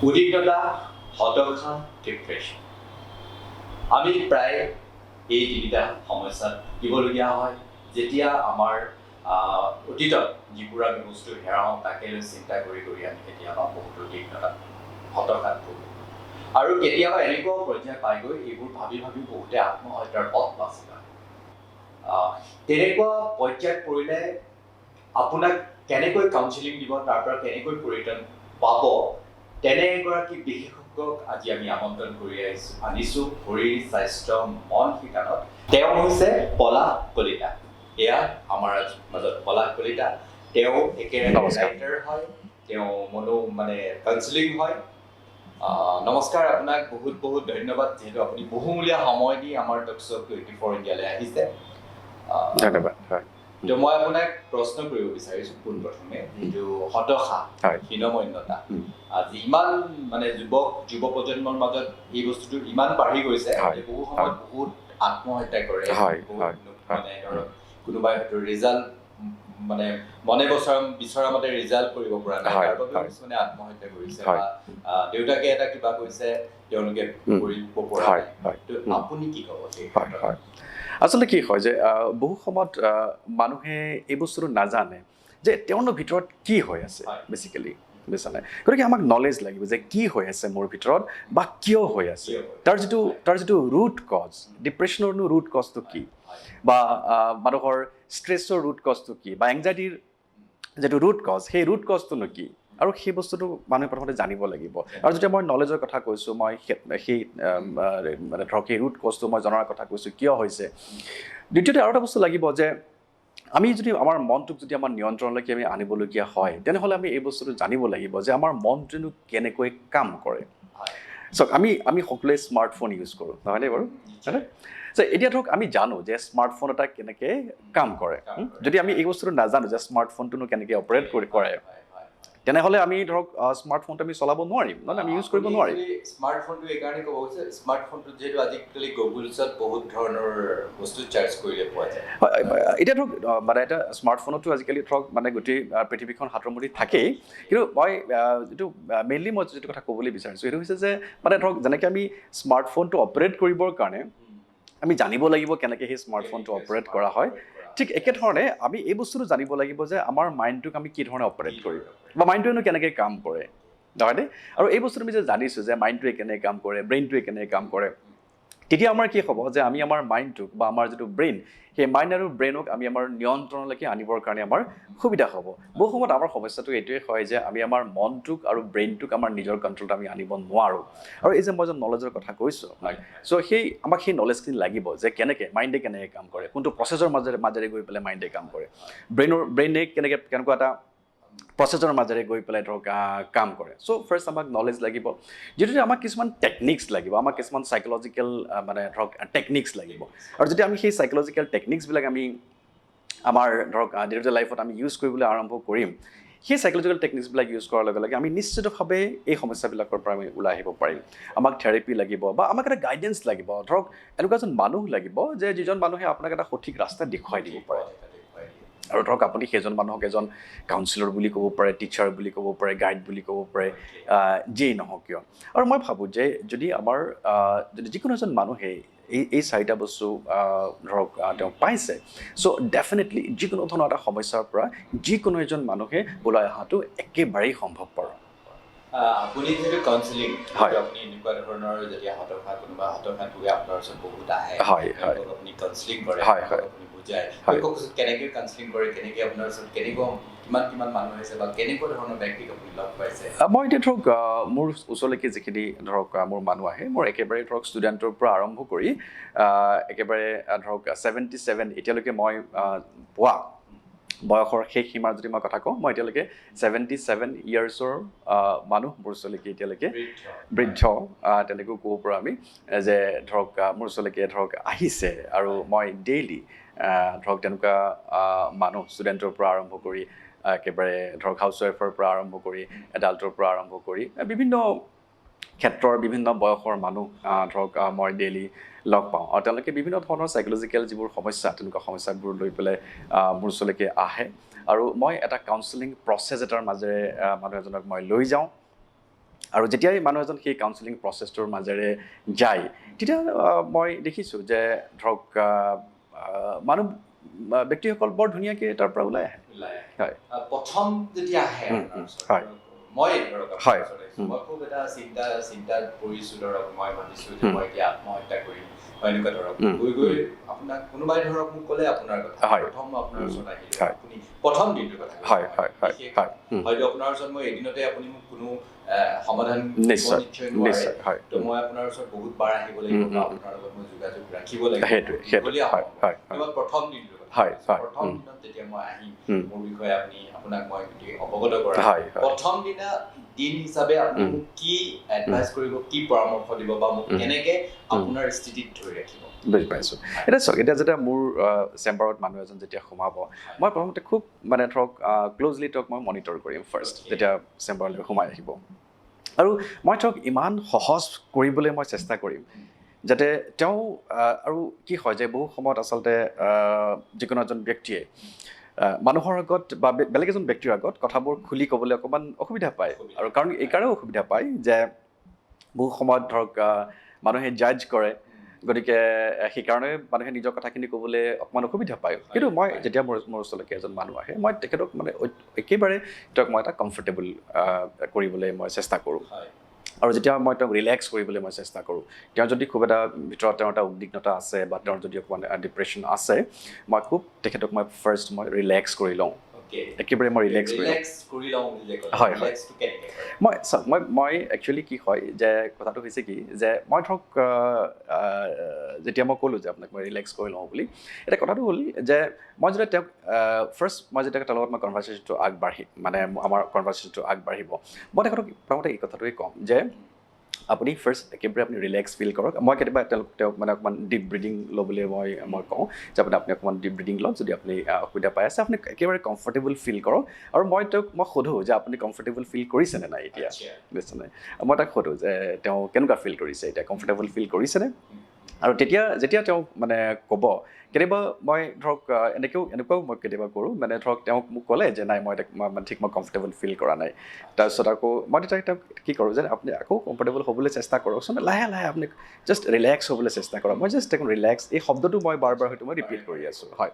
উদ্বিগ্নতা, হতাশা, ডিপ্ৰেশ্যন। আমি প্ৰায় এই তিনিটা সমস্যাত ভুগিবলগীয়া হয় যেতিয়া আমাৰ অতীতত যিবোৰ আমি বস্তু হেৰাওঁ তাকে লৈ চিন্তা কৰি আমি কেতিয়াবা বহুত উদ্বিগ্নতা, হতাশাত ভুগোঁ। আৰু কেতিয়াবা এনেকুৱা পৰ্যায় পাইগৈ এইবোৰ ভাবি বহুতে আত্মহত্যাৰ পথ বাছি লয়। তেনেকুৱা পৰ্যায়ত পৰিলে আপোনাক কেনেকৈ কাউন্সেলিং দিব, তাৰ পৰা কেনেকৈ পৰিত্ৰাণ পাব, তেনে এগৰাকী বিশেষজ্ঞক আজি আমি আমন্ত্ৰণ কৰি আনিছোঁ শৰীৰ, স্বাস্থ্য, মন শিতানত। তেওঁ হৈছে পলাশ কলিতা। এয়া আমাৰ মাজত পলাশ কলিতা। তেওঁ একেবাৰে ৰাইটাৰ হয়, তেওঁ কাউন্সেলিং হয়। নমস্কাৰ, আপোনাক বহুত ধন্যবাদ যিহেতু আপুনি বহুমূলীয়া সময় দি আমাৰ টকশ্ব'ক 24 ইণ্ডিয়ালৈ আহিছে। ধন্যবাদ। হয়, মই আপোনাক প্ৰশ্ন কৰিব বিচাৰিছোঁ পোনপ্ৰথমে, যিটো হতাশা, হীনমন্যতা, আজি ইমান যুৱ প্ৰজন্মৰ মাজত এই বস্তুটো ইমান বাঢ়ি গৈছে যে বহু সময়ত বহুত আত্মহত্যা কৰে। ধৰক কোনোবাই হয়তো ৰিজাল্ট মনে বিচৰা মতে ৰিজাল্ট কৰিব পৰা নাই, তাৰ বাবে কিছুমানে আত্মহত্যা কৰিছে, বা দেউতাকে এটা কিবা কৈছে তেওঁলোকে কৰিব পৰা নাই। আপুনি কি ক'ব সেই ক্ষেত্ৰত? আচলতে কি হয় যে বহু সময়ত মানুহে এই বস্তুটো নাজানে যে তেওঁলোকৰ ভিতৰত কি হৈ আছে বেচিকেলি, বুজিছানে? গতিকে আমাক নলেজ লাগিব যে কি হৈ আছে মোৰ ভিতৰত বা কিয় হৈ আছে, তাৰ যিটো ৰুট কজ, ডিপ্ৰেশ্যনৰনো ৰুট কজটো কি, বা মানুহৰ ষ্ট্ৰেছৰ ৰুট কজটো কি, বা এংজাইটিৰ যিটো ৰুট কজ, সেই ৰুট কজটোনো কি, আৰু সেই বস্তুটো মানুহে প্ৰথমতে জানিব লাগিব। আৰু যেতিয়া মই নলেজৰ কথা কৈছোঁ, মই সেই ধৰক সেই ৰুট কজটো মই জনাৰ কথা কৈছোঁ কিয় হৈছে। দ্বিতীয়তে আৰু এটা বস্তু লাগিব যে আমি যদি আমাৰ মনটোক যদি আমাৰ নিয়ন্ত্ৰণলৈকে আমি আনিবলগীয়া হয়, তেনেহ'লে আমি এই বস্তুটো জানিব লাগিব যে আমাৰ মনটোনো কেনেকৈ কাম কৰে। চাওক, আমি সকলোৱে স্মাৰ্টফোন ইউজ কৰোঁ, নহয়নে বাৰু? হয়নে? এতিয়া ধৰক আমি জানো যে স্মাৰ্টফোন এটা কেনেকৈ কাম কৰে। যদি আমি এই বস্তুটো নাজানো যে স্মাৰ্টফোনটোনো কেনেকৈ অপাৰেট কৰে, তেনেহ'লে আমি ধৰক স্মাৰ্টফোনটো আমি চলাব নোৱাৰিম, নহ'লে আমি ইউজ কৰিব নোৱাৰিম। স্মাৰ্টফোনটো এইকাৰণে ক'ব গৈছে, স্মাৰ্টফোনটোত যিহেতু আজিকালি গুগলছত বহুত ধৰণৰ বস্তু চাৰ্চ কৰিলে পোৱা যায়। এতিয়া ধৰক এটা স্মাৰ্টফোনতো আজিকালি ধৰক গোটেই পৃথিৱীখন হাতৰ মুঠিত থাকেই, কিন্তু মই মেইনলি মই যিটো কথা ক'বলৈ বিচাৰিছোঁ সেইটো হৈছে যে ধৰক যেনেকৈ আমি স্মাৰ্টফোনটো অপাৰেট কৰিবৰ কাৰণে আমি জানিব লাগিব কেনেকৈ সেই স্মাৰ্টফোনটো অপাৰেট কৰা হয়, ঠিক একেধৰণে আমি এই বস্তুটো জানিব লাগিব যে আমাৰ মাইণ্ডটোক আমি কি ধৰণে অপাৰেট কৰিম, বা মাইণ্ডটোৱেনো কেনেকৈ কাম কৰে, নহয়নে? আৰু এই বস্তুটো আমি যে জানিছোঁ যে মাইণ্ডটোৱে কেনেকৈ কাম কৰে, ব্ৰেইনটোৱে কেনেকৈ কাম কৰে, তেতিয়া আমাৰ কি হ'ব যে আমি আমাৰ মাইণ্ডটোক বা আমাৰ যিটো ব্ৰেইন, সেই মাইণ্ড আৰু ব্ৰেইনক আমি আমাৰ নিয়ন্ত্ৰণলৈকে আনিবৰ কাৰণে আমাৰ সুবিধা হ'ব। বহু সময়ত আমাৰ সমস্যাটো এইটোৱে হয় যে আমি আমাৰ মনটোক আৰু ব্ৰেইনটোক আমাৰ নিজৰ কণ্ট্ৰলত আমি আনিব নোৱাৰোঁ। আৰু এই যে মই যে নলেজৰ কথা কৈছোঁ আপোনাক, আমাক সেই নলেজখিনি লাগিব যে মাইণ্ডে কেনেকৈ কাম কৰে, কোনটো প্ৰচেছৰ মাজেৰে গৈ পেলাই মাইণ্ডে কাম কৰে, ব্ৰেইনে কেনেকুৱা এটা প্ৰচেছৰ মাজেৰে গৈ পেলাই ধৰক কাম কৰে। ফাৰ্ষ্ট আমাক নলেজ লাগিব, যিটো আমাক কিছুমান টেকনিক্স লাগিব, আমাক কিছুমান চাইক'লজিকেল ধৰক টেকনিক্স লাগিব। আৰু যদি আমি সেই চাইক'লজিকেল টেকনিক্সবিলাক আমি আমাৰ ধৰক ডে টু ডে লাইফত আমি ইউজ কৰিবলৈ আৰম্ভ কৰিম, সেই চাইক'লজিকেল টেকনিক্সবিলাক ইউজ কৰাৰ লগে লগে আমি নিশ্চিতভাৱে এই সমস্যাবিলাকৰ পৰা আমি ওলাই আহিব পাৰিম। আমাক থেৰাপি লাগিব, বা আমাক এটা গাইডেঞ্চ লাগিব, ধৰক এনেকুৱা এজন মানুহ লাগিব যে যিজন মানুহে আপোনাক এটা সঠিক ৰাস্তা দেখুৱাই দিব পাৰে। আৰু ধৰক আপুনি সেইজন মানুহক এজন কাউন্সিলৰ বুলি ক'ব পাৰে, টিচাৰ বুলি ক'ব পাৰে, গাইড বুলি ক'ব পাৰে, যিয়েই নহওক কিয়। আৰু মই ভাবোঁ যে যদি যিকোনো এজন মানুহে এই চাৰিটা বস্তু ধৰক তেওঁ পাইছে, ডেফিনেটলি যিকোনো ধৰণৰ এটা সমস্যাৰ পৰা যিকোনো এজন মানুহে ওলাই অহাটো একেবাৰেই সম্ভৱপৰ। আপুনি যিহেতু কাউন্সেলিং, আপুনি এনেকুৱা ধৰণৰ যেতিয়া কোনোবা হতাশাত ভোগে আপোনাৰ ওচৰত বহুত আহে, আপুনি কাউন্সেলিং কৰে, আপুনি বুজায়, কেনেকৈ কাউন্সেলিং কৰে, কেনেকৈ আপোনাৰ ওচৰত কিমান মানুহ আহিছে, বা কেনেকুৱা ধৰণৰ ব্যক্তিক আপুনি লগ পাইছে? মই এতিয়া ধৰক মোৰ ওচৰলৈকে যিখিনি ধৰক মোৰ মানুহ আহে, মোৰ একেবাৰে ধৰক ষ্টুডেণ্টৰ পৰা আৰম্ভ কৰি একেবাৰে ধৰক 77 এতিয়ালৈকে মই পোৱা বয়সৰ শেষ সীমাৰ যদি মই কথা কওঁ, মই এতিয়ালৈকে 77 ইয়াৰ্ছৰ মানুহ মোৰ ওচৰলৈকে এতিয়ালৈকে বৃদ্ধ তেনেকৈও ক'ব পাৰোঁ আমি, যে ধৰক মোৰ ওচৰলৈকে ধৰক আহিছে। আৰু মই ডেইলি ধৰক তেনেকুৱা মানুহ ষ্টুডেণ্টৰ পৰা আৰম্ভ কৰি একেবাৰে ধৰক হাউচৱাইফৰ পৰা আৰম্ভ কৰি এডাল্টৰ পৰা আৰম্ভ কৰি বিভিন্ন ক্ষেত্ৰৰ বিভিন্ন বয়সৰ মানুহ ধৰক মই ডেইলি লগ পাওঁ। আৰু তেওঁলোকে বিভিন্ন ধৰণৰ চাইক'লজিকেল যিবোৰ সমস্যা, তেনেকুৱা সমস্যাবোৰ লৈ পেলাই মোৰ ওচৰলৈকে আহে, আৰু মই এটা কাউন্সেলিং প্ৰচেছ এটাৰ মাজেৰে মানুহ এজনক মই লৈ যাওঁ। আৰু যেতিয়াই মানুহ এজন সেই কাউন্সেলিং প্ৰচেছটোৰ মাজেৰে যায় তেতিয়া মই দেখিছোঁ যে ধৰক মানুহ ব্যক্তিসকল বৰ ধুনীয়াকৈ তাৰ পৰা ওলাই আহে হয় প্ৰথম যেতিয়া আহে হয় মই ধৰক হয় মই খুব এটা চিন্তাত পৰিছোঁ ধৰক মই ভাবিছোঁ যে মই এতিয়া আত্মহত্যা কৰিম বা এনেকুৱা ধৰক গৈ আপোনাক কোনোবাই ধৰক মোক ক'লে আপোনাৰ কথা প্ৰথম আপোনাৰ ওচৰত আহিলোঁ আপুনি প্ৰথম দিনটোৰ কথা হয়তো আপোনাৰ ওচৰত মই এদিনতে আপুনি মোক কোনো সমাধান নিশ্চয় তো মই আপোনাৰ ওচৰত বহুত বাৰ আহিব লাগিব বা আপোনাৰ লগত মই যোগাযোগ ৰাখিব লাগিব প্ৰথম দিনটোৰ প্ৰথম দিনত যেতিয়া মই আহিম মোৰ বিষয়ে আপোনাক মই অৱগত কৰা প্ৰথম দিন হিচাপে আপুনি মোক কি এডভাইচ কৰিব কি পৰামৰ্শ দিব বা মোক কেনেকে আপোনাৰ স্থিতিত ধৰি ৰাখিব বুজি পাইছোঁ এতিয়া চাওক এতিয়া যেতিয়া মোৰ চেম্বাৰত মানুহ এজন যেতিয়া সোমাব মই প্ৰথমতে খুব মানে ধৰক ক্ল'জলি তেওঁক মই মনিটৰ কৰিম ফাৰ্ষ্ট যেতিয়া চেম্বাৰলৈ সোমাই আহিব আৰু মই তেওঁক ইমান সহজ কৰিবলৈ মই চেষ্টা কৰিম যাতে তেওঁ আৰু কি হয় যে বহু সময়ত আচলতে যিকোনো এজন ব্যক্তিয়ে মানুহৰ আগত বা বেলেগ এজন ব্যক্তিৰ আগত কথাবোৰ খুলি ক'বলৈ অকণমান অসুবিধা পায় আৰু কাৰণ এইকাৰণেও অসুবিধা পায় যে বহু সময়ত ধৰক মানুহে জাজ কৰে গতিকে সেইকাৰণে মানুহে নিজৰ কথাখিনি ক'বলৈ অকণমান অসুবিধা পায় কিন্তু মই যেতিয়া মোৰ ওচৰলৈকে এজন মানুহ আহে মই তেখেতক মানে একেবাৰে তেওঁক মই এটা কমফৰ্টেবল কৰিবলৈ মই চেষ্টা কৰোঁ আৰু যেতিয়া মই তেওঁক ৰিলেক্স কৰিবলৈ মই চেষ্টা কৰোঁ তেওঁ যদি খুব এটা ভিতৰত তেওঁৰ এটা উদ্বিগ্নতা আছে বা তেওঁৰ যদি অকণমান ডিপ্ৰেশ্যন আছে মই খুব তেখেতক মই ফাৰ্ষ্ট মই ৰিলেক্স কৰি লওঁ একেবাৰে মই ৰিলেক্স কৰি লওঁ হয় হয় মই একচুৱেলি কি হয় যে কথাটো হৈছে কি যে মই ধৰক যেতিয়া মই ক'লোঁ যে আপোনাক মই ৰিলেক্স কৰি লওঁ বুলি এতিয়া কথাটো হ'ল যে মই যেতিয়া তেওঁক ফাৰ্ষ্ট মই যেতিয়া তেওঁৰ লগত মই কনভাৰ্চেশ্যনটো আগবাঢ়িম মানে আমাৰ কনভাৰ্চেশ্যনটো আগবাঢ়িব মই তেখেতক প্ৰথমতে এই কথাটোৱে ক'ম যে আপুনি ফাৰ্ষ্ট একেবাৰে আপুনি ৰিলেক্স ফিল কৰক মই কেতিয়াবা তেওঁক মানে অকণমান ডিপ ব্ৰিডিং ল'বলৈ মই কওঁ যে আপুনি অকণমান ডিপ ব্ৰিডিং লওক যদি আপুনি অসুবিধা পাই আছে আপুনি একেবাৰে কমফৰ্টেবল ফিল কৰক আৰু মই সোধোঁ যে আপুনি কমফৰ্টেবল ফিল কৰিছেনে নাই এতিয়া বুজিছে নাই মই তাক সোধোঁ যে তেওঁ কেনেকুৱা ফিল কৰিছে এতিয়া কমফৰ্টেবল ফিল কৰিছেনে আৰু যেতিয়া তেওঁ মানে ক'ব কেতিয়াবা মই ধৰক এনেকুৱাও মই কেতিয়াবা কৰোঁ মানে ধৰক তেওঁক মোক ক'লে যে নাই মই ঠিক মই কমফৰ্টেবল ফিল কৰা নাই তাৰপিছত আকৌ মই তেতিয়া তেওঁক কি কৰোঁ যে আপুনি আকৌ কমফৰ্টেবল হ'বলৈ চেষ্টা কৰকচোন লাহে লাহে আপুনি জাষ্ট ৰিলেক্স হ'বলৈ চেষ্টা কৰক মই জাষ্ট তেওঁক ৰিলেক্স এই শব্দটো মই বাৰ বাৰ হয়তো মই ৰিপিট কৰি আছোঁ হয়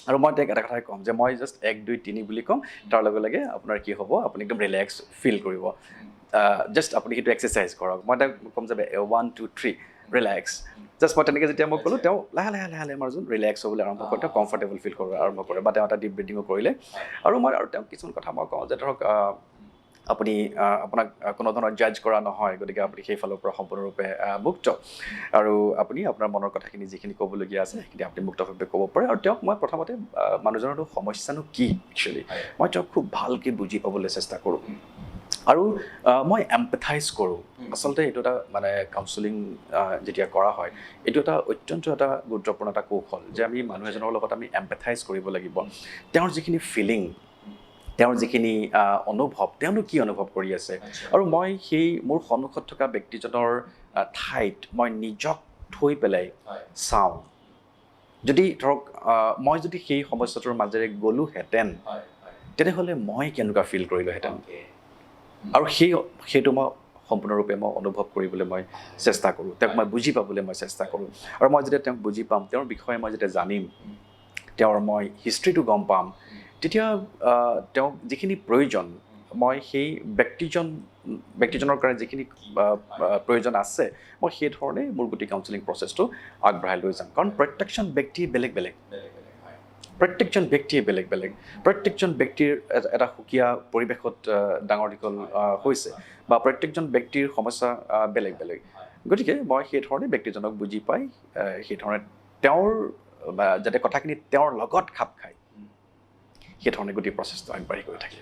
আৰু মই তেওঁক এটা কথাই ক'ম যে মই জাষ্ট 1 2 3 বুলি ক'ম তাৰ লগে লগে আপোনাৰ কি হ'ব আপুনি একদম ৰিলেক্স ফিল কৰিব জাষ্ট আপুনি সেইটো এক্সাৰচাইজ কৰক মই তেওঁক ক'ম যে 1 2 3 ৰিলেক্স জাষ্ট মই তেনেকৈ যেতিয়া মই ক'লোঁ তেওঁ লাহে লাহে লাহে লাহে মাৰজন ৰিলেক্স হ'বলৈ আৰম্ভ কৰে তেওঁ কমফৰ্টেবল ফিল কৰিব আৰম্ভ কৰে বা তেওঁ এটা ডিপ ব্ৰিডিঙো কৰিলে আৰু মই তেওঁক কিছুমান কথা মই কওঁ যে ধৰক আপুনি আপোনাক কোনো ধৰণৰ জাজ কৰা নহয় গতিকে আপুনি সেইফালৰ পৰা সম্পূৰ্ণৰূপে মুক্ত আৰু আপুনি আপোনাৰ মনৰ কথাখিনি যিখিনি ক'বলগীয়া আছে সেইখিনি আপুনি মুক্তভাৱে ক'ব পাৰে আৰু তেওঁক মই প্ৰথমতে মানুহজনৰতো সমস্যানো কি একচুৱেলি মই তেওঁক খুব ভালকৈ বুজি পাবলৈ চেষ্টা কৰোঁ আৰু মই এম্পেথাইজ কৰোঁ আচলতে এইটো এটা মানে কাউন্সেলিং যেতিয়া কৰা হয় এইটো এটা অত্যন্ত এটা গুৰুত্বপূৰ্ণ এটা কৌশল যে আমি মানুহ এজনৰ লগত আমি এম্পেথাইজ কৰিব লাগিব তেওঁৰ যিখিনি ফিলিং তেওঁৰ যিখিনি অনুভৱ তেওঁনো কি অনুভৱ কৰি আছে আৰু মই সেই মোৰ সন্মুখত থকা ব্যক্তিজনৰ ঠাইত মই নিজক থৈ পেলাই চাওঁ যদি ধৰক মই যদি সেই সমস্যাটোৰ মাজেৰে গ'লোহেঁতেন তেনেহ'লে মই কেনেকুৱা ফিল কৰিলোহেঁতেন আৰু সেইটো মই সম্পূৰ্ণৰূপে মই অনুভৱ কৰিবলৈ মই চেষ্টা কৰোঁ তেওঁক মই বুজি পাবলৈ মই চেষ্টা কৰোঁ আৰু মই যেতিয়া তেওঁক বুজি পাম তেওঁৰ বিষয়ে মই যেতিয়া জানিম তেওঁৰ মই হিষ্ট্ৰীটো গম পাম তেতিয়া তেওঁক যিখিনি প্ৰয়োজন মই সেই ব্যক্তিজনৰ কাৰণে যিখিনি প্ৰয়োজন আছে মই সেই ধৰণে মোৰ গোটেই কাউন্সেলিং প্ৰচেছটো আগবঢ়াই লৈ যাম কাৰণ প্ৰত্যেকজন ব্যক্তি বেলেগ বেলেগ প্ৰত্যেকজন ব্যক্তিয়ে বেলেগ বেলেগ প্ৰত্যেকজন ব্যক্তিৰ এটা সুকীয়া পৰিৱেশত ডাঙৰ দীঘল হৈছে বা প্ৰত্যেকজন ব্যক্তিৰ সমস্যা বেলেগ বেলেগ গতিকে মই সেই ধৰণে ব্যক্তিজনক বুজি পাই সেই ধৰণে তেওঁৰ যাতে কথাখিনি তেওঁৰ লগত খাপ খায় সেই ধৰণে গোটেই প্ৰচেছটো আগবাঢ়ি গৈ থাকে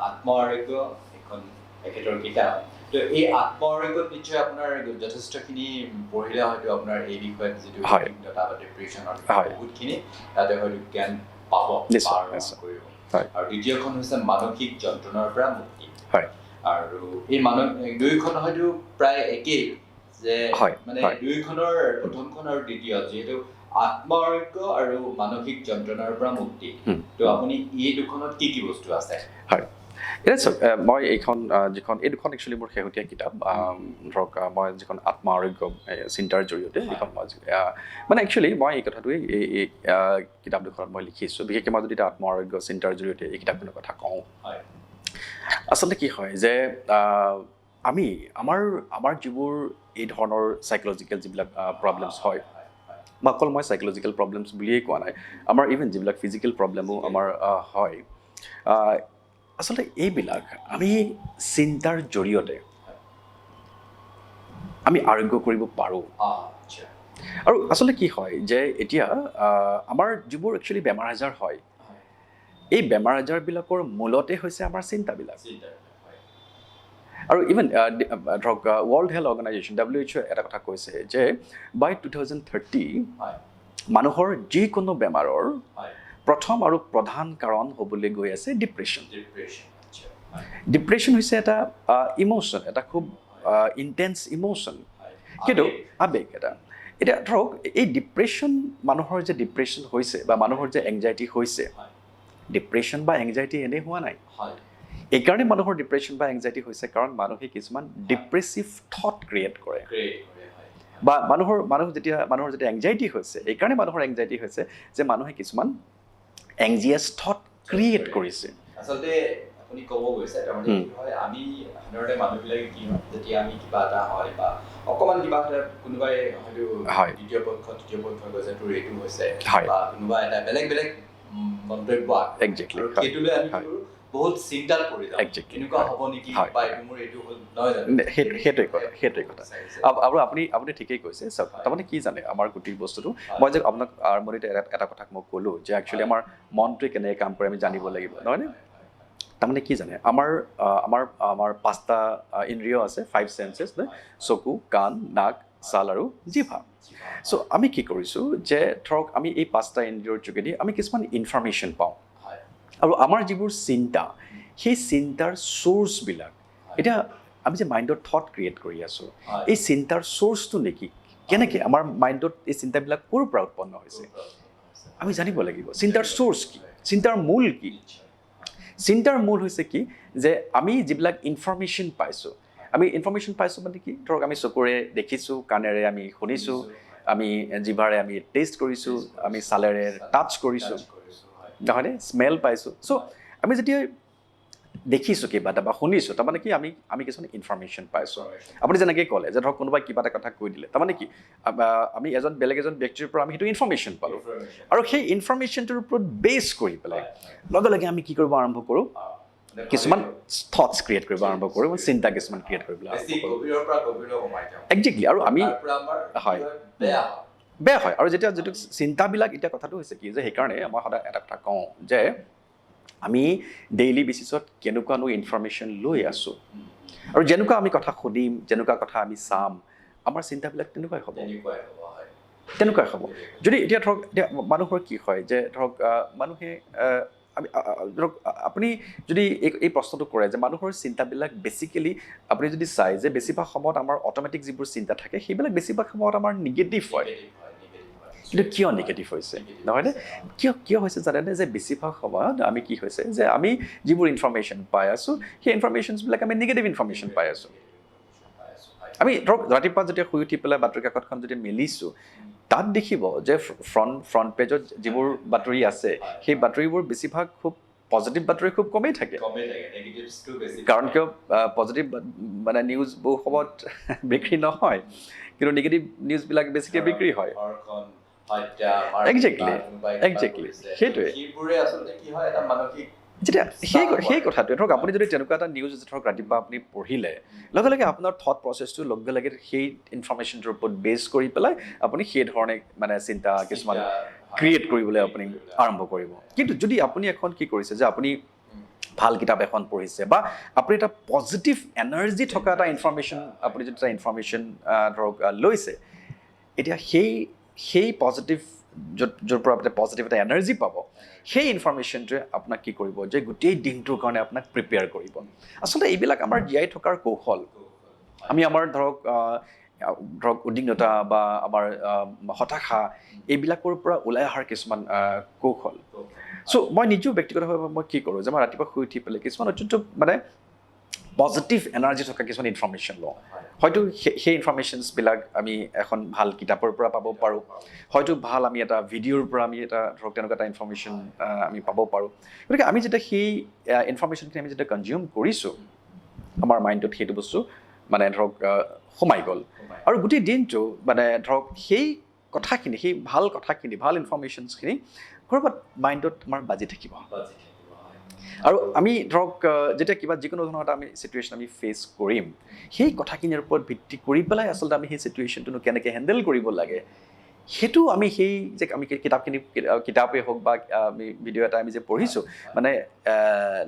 আত্ম-আৰোগ্য এখন এখেতৰ কিতাপ তো এই আত্ম-আৰোগ্যত নিশ্চয় আপোনাৰ যথেষ্টখিনি পঢ়িলে হয়তো আপোনাৰ এই বিষয়ত যিটো অভিজ্ঞতা বা ডিপ্ৰেশ্যনৰ বহুতখিনি তাতে হয়তো জ্ঞান পাব কৰিব আৰু দ্বিতীয়খন হৈছে মানসিক যন্ত্ৰণাৰ পৰা মুক্তি আৰু এই দুয়োখন হয়তো প্ৰায় একেই যে মানে দুয়োখনৰ প্ৰথমখন আৰু দ্বিতীয় যিহেতু আত্ম-আৰোগ্য আৰু মানসিক যন্ত্ৰণাৰ পৰা মুক্তি তো আপুনি এই দুখনত কি কি বস্তু আছে হয় এতিয়া চাওক মই এইখন যিখন এই দুখন একচুৱেলি মোৰ শেহতীয়া কিতাপ ধৰক মই যিখন আত্ম আৰোগ্য চিন্তাৰ জৰিয়তে যিখন মই মানে একচুৱেলি মই এই কথাটোৱে এই কিতাপ দুখনত মই লিখিছোঁ বিশেষকৈ মই যদি এতিয়া আত্ম আৰোগ্য চিন্তাৰ জৰিয়তে এই কিতাপখনৰ কথা কওঁ আচলতে কি হয় যে আমি আমাৰ যিবোৰ এই ধৰণৰ চাইক'লজিকেল যিবিলাক প্ৰব্লেমছ হয় বা অকল মই চাইক'লজিকেল প্ৰব্লেমছ বুলিয়েই কোৱা নাই আমাৰ ইভেন যিবিলাক ফিজিকেল প্ৰব্লেমো আমাৰ হয় আচলতে এইবিলাক আমি চিন্তাৰ জৰিয়তে আমি আৰোগ্য কৰিব পাৰোঁ আৰু আচলতে কি হয় যে এতিয়া আমাৰ যিবোৰ একচুৱেলি বেমাৰ আজাৰ হয় এই বেমাৰ আজাৰবিলাকৰ মূলতে হৈছে আমাৰ চিন্তাবিলাক আৰু ইভেন ধৰক ৱৰ্ল্ড হেল্থ অৰ্গেনাইজেশ্যন WHO এটা কথা কৈছে যে বাই 2030 মানুহৰ যিকোনো বেমাৰৰ প্ৰথম আৰু প্ৰধান কাৰণ হ'বলৈ গৈ আছে ডিপ্ৰেশ্যন ডিপ্ৰেশ্যন হৈছে এটা ইম'শ্যন এটা খুব ইণ্টেন্স ইম'শ্যন কিন্তু আৱেগ এটা এতিয়া ধৰক এই ডিপ্ৰেশ্যন মানুহৰ যে ডিপ্ৰেশ্যন হৈছে বা মানুহৰ যে এংজাইটি হৈছে ডিপ্ৰেশ্যন বা এংজাইটি এনেই হোৱা নাই এইকাৰণে মানুহৰ ডিপ্ৰেশ্যন বা এংজাইটি হৈছে কাৰণ মানুহে কিছুমান ডিপ্ৰেছিভ থট ক্ৰিয়েট কৰে বা মানুহৰ যেতিয়া এংজাইটি হৈছে এইকাৰণে মানুহৰ এংজাইটি হৈছে যে মানুহে কিছুমান এংজিয়াছ থট ক্ৰিয়েট কৰিছে আচলতে আপুনি ক'ব গৈছে তাৰমানে কি হয় আমি সাধাৰণতে মানুহবিলাকে কি হয় যেতিয়া আমি কিবা এটা হয় বা অকণমান কিবা এটা কোনোবাই হয়তো তৃতীয় পক্ষ কৈছে তোৰ এইটো হৈছে বা কোনোবা এটা বেলেগ বেলেগ মন্তব্য সেইটোলৈ আমি বহুত চিন্তাত পৰি যাওঁ এনেকুৱা হ'ব নেকি বা মোৰ এইটো হ'ল নহয় জানো সেইটোৱে কথা আৰু আপুনি ঠিকেই কৈছে চাওক তাৰমানে কি জানে আমাৰ গোটেই বস্তুটো মই যে আপোনাক আৰম্ভণিতে এটা কথা মই ক'লোঁ যে একচুৱেলি আমাৰ মনটোৱে কেনেকৈ কাম কৰে আমি জানিব লাগিব নহয়নে তাৰমানে কি জানে আমাৰ 5টা ইন্দ্ৰিয় আছে 5 চেন্সেছ চকু কাণ নাক ছাল আৰু জিভা চ' আমি কি কৰিছোঁ যে ধৰক আমি এই 5টা ইন্দ্ৰিয়ৰ যোগেদি আমি কিছুমান ইনফৰমেশ্যন পাওঁ আৰু আমাৰ যিবোৰ চিন্তা সেই চিন্তাৰ চ'ৰ্চবিলাক এতিয়া আমি যে মাইণ্ডত থট ক্ৰিয়েট কৰি আছোঁ এই চিন্তাৰ চ'ৰ্চটো নেকি কেনেকৈ আমাৰ মাইণ্ডত এই চিন্তাবিলাক ক'ৰ পৰা উৎপন্ন হৈছে আমি জানিব লাগিব চিন্তাৰ চ'ৰ্চ কি চিন্তাৰ মূল কি চিন্তাৰ মূল হৈছে কি যে আমি যিবিলাক ইনফৰমেশ্যন পাইছোঁ মানে কি ধৰক আমি চকুৰে দেখিছোঁ কাণেৰে আমি শুনিছোঁ আমি জিভাৰে আমি টেষ্ট কৰিছোঁ আমি ছালেৰে টাচ কৰিছোঁ নহয়নে স্মেল পাইছোঁ চ' আমি যেতিয়া দেখিছোঁ কিবা এটা বা শুনিছোঁ তাৰমানে কি আমি কিছুমান ইনফৰমেশ্যন পাইছোঁ আপুনি যেনেকৈ ক'লে যে ধৰক কোনোবাই কিবা এটা কথা কৈ দিলে তাৰমানে কি আমি বেলেগ এজন ব্যক্তিৰ পৰা আমি সেইটো ইনফৰমেশ্যন পালোঁ আৰু সেই ইনফৰমেশ্যনটোৰ ওপৰত বেছ কৰি পেলাই লগে লগে আমি কি কৰিব আৰম্ভ কৰোঁ কিছুমান থটছ ক্ৰিয়েট কৰিব আৰম্ভ কৰোঁ চিন্তা কিছুমান ক্ৰিয়েট কৰিবলৈ একজেক্টলি আৰু আমি হয় বেয়া হয় আৰু যেতিয়া যিটো চিন্তাবিলাক এতিয়া কথাটো হৈছে কি যে সেইকাৰণে মই সদায় এটা কথা কওঁ যে আমি ডেইলি বেচিছত কেনেকুৱানো ইনফৰমেশ্যন লৈ আছোঁ আৰু যেনেকুৱা আমি কথা শুনিম যেনেকুৱা কথা আমি চাম আমাৰ চিন্তাবিলাক তেনেকুৱাই হ'ব যদি এতিয়া ধৰক এতিয়া মানুহৰ কি হয় যে ধৰক মানুহে ধৰক আপুনি যদি এই প্ৰশ্নটো কৰে যে মানুহৰ চিন্তাবিলাক বেচিকেলি আপুনি যদি চায় যে বেছিভাগ সময়ত আমাৰ অট'মেটিক যিবোৰ চিন্তা থাকে সেইবিলাক বেছিভাগ সময়ত আমাৰ নিগেটিভ হয় কিন্তু কিয় নিগেটিভ হৈছে নহয়নে কিয় হৈছে জানেনে যে বেছিভাগ সময়ত আমি কি হৈছে যে আমি যিবোৰ ইনফৰমেশ্যন পাই আছোঁ সেই ইনফৰমেশ্যনছবিলাক আমি নিগেটিভ ইনফৰমেশ্যন পাই আছোঁ আমি ধৰক ৰাতিপুৱা যেতিয়া শুই উঠি পেলাই বাতৰি কাকতখন যদি মেলিছোঁ তাত দেখিব যে ফ্ৰণ্ট পেজত যিবোৰ বাতৰি আছে সেই বাতৰিবোৰ বেছিভাগ খুব পজিটিভ বাতৰি খুব কমেই থাকে কাৰণ কিয় পজিটিভ মানে নিউজ বহু সময়ত বিক্ৰী নহয় কিন্তু নিগেটিভ নিউজবিলাক বেছিকৈ বিক্ৰী হয় একজেক্টলি সেইটোৱে যেতিয়া সেই কথাটোৱে ধৰক আপুনি যদি তেনেকুৱা এটা নিউজ ধৰক ৰাতিপুৱা আপুনি পঢ়িলে লগে লগে আপোনাৰ থট প্ৰচেছটো লগে লগে সেই ইনফৰমেশ্যনটোৰ ওপৰত বেছ কৰি পেলাই আপুনি সেই ধৰণে মানে চিন্তা কিছুমান ক্ৰিয়েট কৰিবলৈ আপুনি আৰম্ভ কৰিব কিন্তু যদি আপুনি এখন কি কৰিছে যে আপুনি ভাল কিতাপ এখন পঢ়িছে বা আপুনি এটা পজিটিভ এনাৰ্জি থকা এটা ইনফৰমেশ্যন আপুনি যদি এটা ইনফৰমেশ্যন ধৰক লৈছে এতিয়া সেই পজিটিভ য'ৰ পৰা আপুনি পজিটিভ এটা এনাৰ্জি পাব সেই ইনফৰমেশ্যনটোৱে আপোনাক কি কৰিব যে গোটেই দিনটোৰ কাৰণে আপোনাক প্ৰিপেয়াৰ কৰিব আচলতে এইবিলাক আমাৰ জীয়াই থকাৰ কৌশল আমি আমাৰ ধৰক উদ্বিগ্নতা বা আমাৰ হতাশা এইবিলাকৰ পৰা ওলাই অহাৰ কিছুমান কৌশল চ' মই নিজেও ব্যক্তিগতভাৱে মই কি কৰোঁ যে মই ৰাতিপুৱা শুই উঠি পেলাই কিছুমান অত্যন্ত মানে পজিটিভ এনাৰ্জি থকা কিছুমান ইনফৰ্মেশ্যন লওঁ হয়তো সেই ইনফৰ্মেশ্যনছবিলাক আমি এখন ভাল কিতাপৰ পৰা পাব পাৰোঁ হয়তো ভাল আমি এটা ভিডিঅ'ৰ পৰা আমি এটা ধৰক তেনেকুৱা এটা ইনফৰ্মেশ্যন আমি পাব পাৰোঁ গতিকে আমি যেতিয়া সেই ইনফৰ্মেশ্যনখিনি আমি যেতিয়া কনজিউম কৰিছোঁ আমাৰ মাইণ্ডত সেইটো বস্তু মানে ধৰক সোমাই গ'ল আৰু গোটেই দিনটো মানে ধৰক সেই কথাখিনি সেই ভাল কথাখিনি ভাল ইনফৰ্মেশ্যনছখিনি ক'ৰবাত মাইণ্ডত আমাৰ বাজি থাকিব আৰু আমি ধৰক যেতিয়া কিবা যিকোনো ধৰণৰ এটা আমি চিটুৱেশ্যন আমি ফেচ কৰিম সেই কথাখিনিৰ ওপৰত ভিত্তি কৰি পেলাই আচলতে আমি সেই চিটুৱেশ্যনটোনো কেনেকৈ হেণ্ডেল কৰিব লাগে সেইটো আমি সেই যে আমি কিতাপেই হওক বা আমি ভিডিঅ' এটা আমি যে পঢ়িছোঁ মানে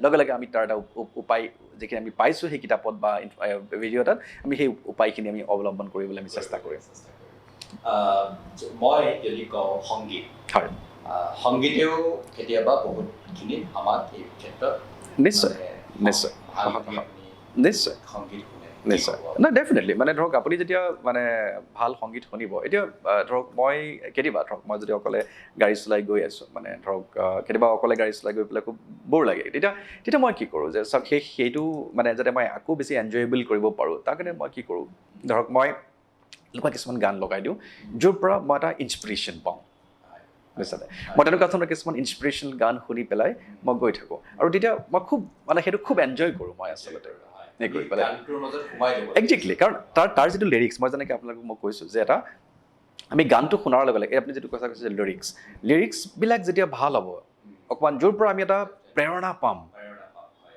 লগে লগে আমি তাৰ এটা উপায় যিখিনি আমি পাইছোঁ সেই কিতাপত বা ভিডিঅ' এটাত আমি সেই উপায়খিনি আমি অৱলম্বন কৰিবলৈ আমি চেষ্টা কৰিম মই যদি কওঁ সংগীত হয় সংগীতেও কেতিয়াবা বহুতখিনি আমাক এই ক্ষেত্ৰত নিশ্চয় নিশ্চয় নিশ্চয় সংগীত শুনে নিশ্চয় নাই ডেফিনেটলি মানে ধৰক আপুনি যেতিয়া মানে ভাল সংগীত শুনিব এতিয়া ধৰক মই কেতিয়াবা ধৰক মই যদি অকলে গাড়ী চলাই গৈ আছোঁ মানে ধৰক কেতিয়াবা অকলে গাড়ী চলাই গৈ পেলাই খুব বৰ লাগে তেতিয়া মই কি কৰোঁ যে চাওক সেইটো মানে যাতে মই আকৌ বেছি এনজয়েবল কৰিব পাৰোঁ তাৰ কাৰণে মই কি কৰোঁ ধৰক মই এনেকুৱা কিছুমান গান লগাই দিওঁ য'ৰ পৰা মই এটা ইনস্পিৰেশ্যন পাওঁ বুজিছানে মই তেনেকুৱা ধৰণৰ কিছুমান ইনস্পিৰেশ্যনেল গান শুনি পেলাই মই গৈ থাকোঁ আৰু তেতিয়া মই খুব মানে সেইটো খুব এনজয় কৰোঁ মই আচলতে কৰি পেলাই একজেক্টলি কাৰণ তাৰ যিটো লিৰিক্স মই যেনেকৈ আপোনালোকক মই কৈছোঁ যে এটা আমি গানটো শুনাৰ লগে লগে আপুনি যিটো কথা কৈছে যে লিৰিক্সবিলাক যেতিয়া ভাল হ'ব অকণমান য'ৰ পৰা আমি এটা প্ৰেৰণা পাম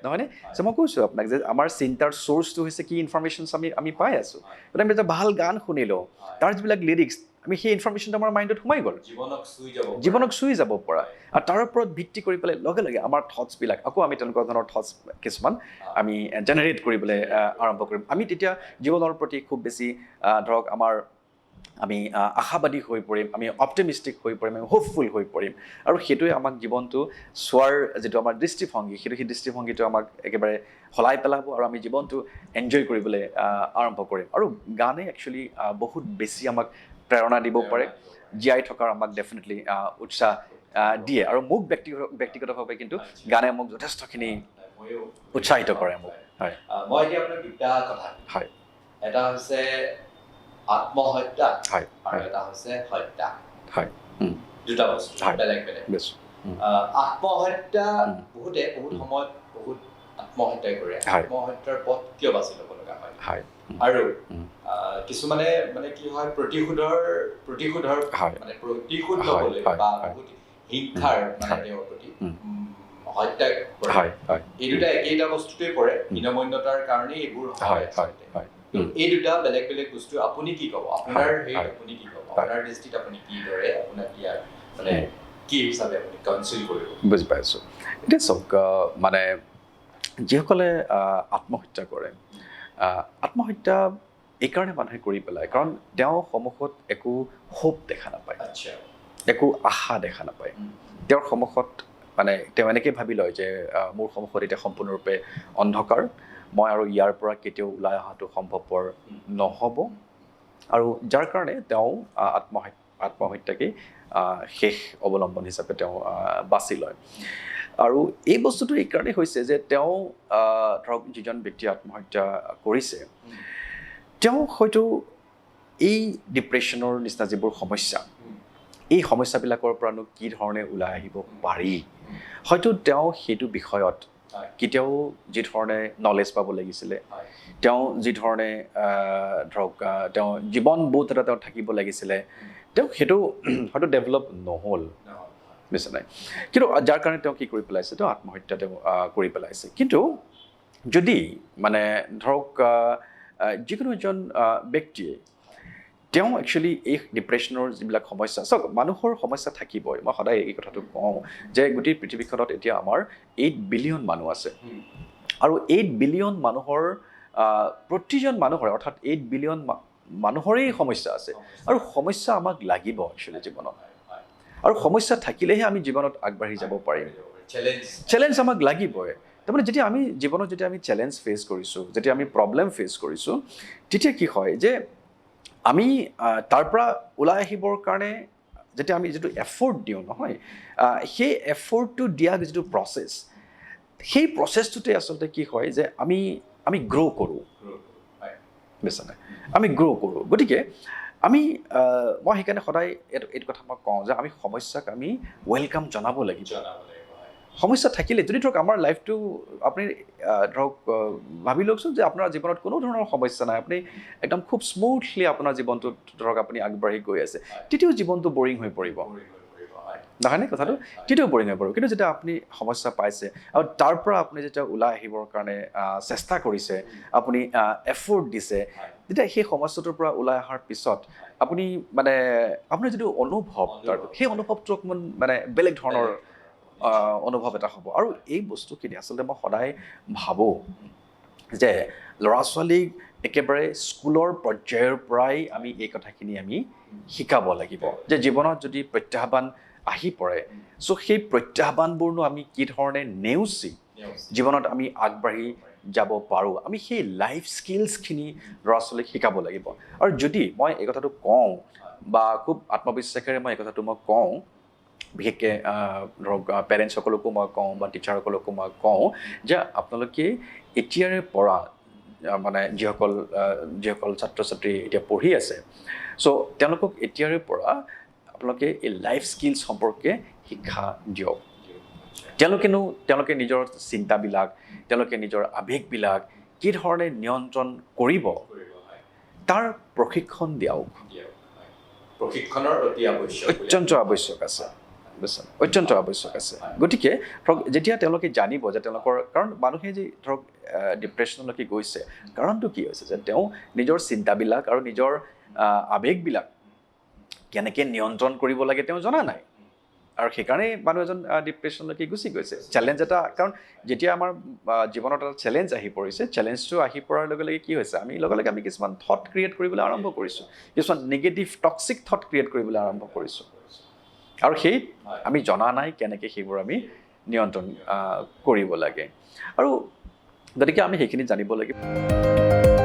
নহয়নে যে মই কৈছোঁ আপোনাক যে আমাৰ চিন্তাৰ চ'ৰ্চটো হৈছে কি ইনফৰ্মেশ্যনছ আমি পাই আছোঁ গতিকে আমি এটা ভাল গান শুনিলোঁ তাৰ যিবিলাক লিৰিক্স আমি সেই ইনফৰ্মেশ্যনটো আমাৰ মাইণ্ডত সোমাই গ'ল জীৱনক চুই যাব পৰা আৰু তাৰ ওপৰত ভিত্তি কৰি পেলাই লগে লগে আমাৰ থটছবিলাক আকৌ আমি তেনেকুৱা ধৰণৰ থটছ কিছুমান আমি জেনেৰেট কৰিবলৈ আৰম্ভ কৰিম আমি তেতিয়া জীৱনৰ প্ৰতি খুব বেছি ধৰক আমি আশাবাদী হৈ পৰিম আমি অপটিমিষ্টিক হৈ পৰিম আমি হোপফুল হৈ পৰিম আৰু সেইটোৱে আমাক জীৱনটো চোৱাৰ যিটো আমাৰ দৃষ্টিভংগী সেই দৃষ্টিভংগীটো আমাক একেবাৰে সলাই পেলাব আৰু আমি জীৱনটো এনজয় কৰিবলৈ আৰম্ভ কৰিম আৰু গানে একচুৱেলি বহুত বেছি আমাক প্ৰেৰণা দিব পাৰে জীয়াই থকাৰ আমাক ডেফিনেটলি উৎসাহ দিয়ে আৰু মোক ব্যক্তিগতভাৱে কিন্তু গানে মোক যথেষ্টখিনি উৎসাহিত কৰে মোক হয় মই এতিয়া আপোনাক দুটা কথা হয় এটা হৈছে আত্মহত্যা হয় আৰু এটা হৈছে হত্যা হয় দুটা বস্তু বেলেগ বেলেগ আত্মহত্যা বহুতে বহুত সময়ত বহুত আত্মহত্যা কৰে আত্মহত্যাৰ পথ কিয় বাছি ল'ব লগা হয় আৰু কিছুমানে মানে কি হয় প্ৰতিশোধৰ মানে প্ৰতিশোধ ল'বলৈ বা বহুত হিংসাৰ মানে তেওঁৰ প্ৰতি হত্যা কৰে এই দুটা একেইটা বস্তুটোৱে পৰে হীনমন্যতাৰ কাৰণে এইবোৰ হয় এই দুটা বেলেগ বেলেগ বস্তু আপুনি কি ক'ব আপোনাৰ আপুনি কি ক'ব আপোনাৰ দৃষ্টিত আপুনি কি দৰে আপোনাক ইয়াৰ মানে কি হিচাপে আপুনি কাউন্সিল কৰিব বুজি পাইছোঁ এতিয়া চাওক মানে যিসকলে আত্মহত্যা কৰে আত্মহত্যা এইকাৰণে মানুহে কৰি পেলায় কাৰণ তেওঁ সন্মুখত একো হোপ দেখা নাপায় একো আশা দেখা নাপায় তেওঁৰ সন্মুখত মানে তেওঁ এনেকৈ ভাবি লয় যে মোৰ সন্মুখত এতিয়া সম্পূৰ্ণৰূপে অন্ধকাৰ মই আৰু ইয়াৰ পৰা কেতিয়াও ওলাই অহাটো সম্ভৱপৰ নহ'ব আৰু যাৰ কাৰণে তেওঁ আত্মহত্যাকেই শেষ অৱলম্বন হিচাপে তেওঁ বাছি লয় আৰু এই বস্তুটো এইকাৰণেই হৈছে যে তেওঁ ধৰক যিজন ব্যক্তিয়ে আত্মহত্যা কৰিছে তেওঁ হয়তো এই ডিপ্ৰেশ্যনৰ নিচিনা যিবোৰ সমস্যা এই সমস্যাবিলাকৰ পৰানো কি ধৰণে ওলাই আহিব পাৰি হয়তো তেওঁ সেইটো বিষয়ত কেতিয়াও যি ধৰণে নলেজ পাব লাগিছিলে তেওঁ যি ধৰণে ধৰক তেওঁ জীৱনবোধ এটা তেওঁ থাকিব লাগিছিলে তেওঁ সেইটো হয়তো ডেভেলপ নহ'ল বুজিছে নাই কিন্তু যাৰ কাৰণে তেওঁ কি কৰি পেলাইছে তেওঁ আত্মহত্যা তেওঁ কৰি পেলাইছে কিন্তু যদি মানে ধৰক যিকোনো এজন ব্যক্তিয়ে তেওঁ একচুৱেলি এই ডিপ্ৰেশ্যনৰ যিবিলাক সমস্যা চাওক মানুহৰ সমস্যা থাকিবই মই সদায় এই কথাটো কওঁ যে গোটেই পৃথিৱীখনত এতিয়া আমাৰ 8 বিলিয়ন মানুহ আছে আৰু 8 বিলিয়ন মানুহৰ প্ৰতিজন মানুহৰে অৰ্থাৎ 8 বিলিয়ন মানুহৰেই সমস্যা আছে আৰু সমস্যা আমাক লাগিব একচুৱেলি জীৱনত আৰু সমস্যা থাকিলেহে আমি জীৱনত আগবাঢ়ি যাব পাৰিম চেলেঞ্জ আমাক লাগিবই তাৰমানে যেতিয়া আমি জীৱনত যেতিয়া আমি চেলেঞ্জ ফেচ কৰিছোঁ যেতিয়া আমি প্ৰব্লেম ফেচ কৰিছোঁ তেতিয়া কি হয় যে আমি তাৰ পৰা ওলাই আহিবৰ কাৰণে যেতিয়া আমি যিটো এফৰ্ট দিওঁ নহয় সেই এফৰ্টটো দিয়া যিটো প্ৰচেছ সেই প্ৰচেছটোতে আচলতে কি হয় যে আমি গ্ৰ' কৰোঁ বুজিছানে আমি গ্ৰ' কৰোঁ গতিকে আমি মই সেইকাৰণে সদায় এইটো কথা মই কওঁ যে আমি সমস্যাক আমি ৱেলকাম জনাব লাগিব সমস্যা থাকিলে যদি ধৰক আমাৰ লাইফটো আপুনি ধৰক ভাবি লওকচোন যে আপোনাৰ জীৱনত কোনো ধৰণৰ সমস্যা নাই আপুনি একদম খুব স্মুথলি আপোনাৰ জীৱনটোত ধৰক আপুনি আগবাঢ়ি গৈ আছে তেতিয়াও জীৱনটো বৰিং হৈ পৰিব নহয়নে কথাটো তেতিয়াও বৰিং হৈ পৰিব কিন্তু যেতিয়া আপুনি সমস্যা পাইছে আৰু তাৰ পৰা আপুনি যেতিয়া ওলাই আহিবৰ কাৰণে চেষ্টা কৰিছে আপুনি এফৰ্ট দিছে তেতিয়া সেই সমস্যাটোৰ পৰা ওলাই অহাৰ পিছত আপুনি মানে আপোনাৰ যিটো অনুভৱ তাৰ সেই অনুভৱটো অকণমান মানে বেলেগ ধৰণৰ অনুভৱ এটা হ'ব আৰু এই বস্তুখিনি আচলতে মই সদায় ভাবোঁ যে ল'ৰা ছোৱালীক একেবাৰে স্কুলৰ পৰ্যায়ৰ পৰাই আমি এই কথাখিনি আমি শিকাব লাগিব যে জীৱনত যদি প্ৰত্যাহ্বান আহি পৰে চ' সেই প্ৰত্যাহ্বানবোৰনো আমি কি ধৰণে নেওচি জীৱনত আমি আগবাঢ়ি যাব পাৰোঁ আমি সেই লাইফ স্কিলছখিনি ল'ৰা ছোৱালীক শিকাব লাগিব আৰু যদি মই এই কথাটো কওঁ বা খুব আত্মবিশ্বাসেৰে মই এই কথাটো মই কওঁ বিশেষকৈ ধৰক পেৰেণ্টছসকলকো মই কওঁ বা টিচাৰসকলকো মই কওঁ যে আপোনালোকে এতিয়াৰে পৰা মানে যিসকল ছাত্ৰ ছাত্ৰী এতিয়া পঢ়ি আছে চ' তেওঁলোকক এতিয়াৰে পৰা আপোনালোকে এই লাইফ স্কিলছ সম্পৰ্কে শিক্ষা দিয়ক তেওঁলোকে নিজৰ চিন্তাবিলাক তেওঁলোকে নিজৰ আৱেগবিলাক কি ধৰণে নিয়ন্ত্ৰণ কৰিব তাৰ প্ৰশিক্ষণ দিয়ক প্ৰশিক্ষণৰ অতি আৱশ্যক অত্যন্ত আৱশ্যক আছে অত্যন্ত আৱশ্যক আছে গতিকে ধৰক যেতিয়া তেওঁলোকে জানিব যে তেওঁলোকৰ কাৰণ মানুহে যে ধৰক ডিপ্ৰেশ্যনলৈকে গৈছে কাৰণটো কি হৈছে যে তেওঁ নিজৰ চিন্তাবিলাক আৰু নিজৰ আৱেগবিলাক কেনেকৈ নিয়ন্ত্ৰণ কৰিব লাগে তেওঁ জনা নাই আৰু সেইকাৰণে মানুহ এজন ডিপ্ৰেশ্যনলৈকে গুচি গৈছে চেলেঞ্জ এটা কাৰণ যেতিয়া আমাৰ জীৱনত এটা চেলেঞ্জ আহি পৰিছে চেলেঞ্জটো আহি পৰাৰ লগে লগে কি হৈছে আমি লগে লগে আমি কিছুমান থট ক্ৰিয়েট কৰিবলৈ আৰম্ভ কৰিছোঁ কিছুমান নিগেটিভ টক্সিক থট ক্ৰিয়েট কৰিবলৈ আৰম্ভ কৰিছোঁ আৰু সেই আমি জনা নাই কেনেকৈ সেইবোৰ আমি নিয়ন্ত্ৰণ কৰিব লাগে আৰু গতিকে আমি সেইখিনি জানিব লাগিব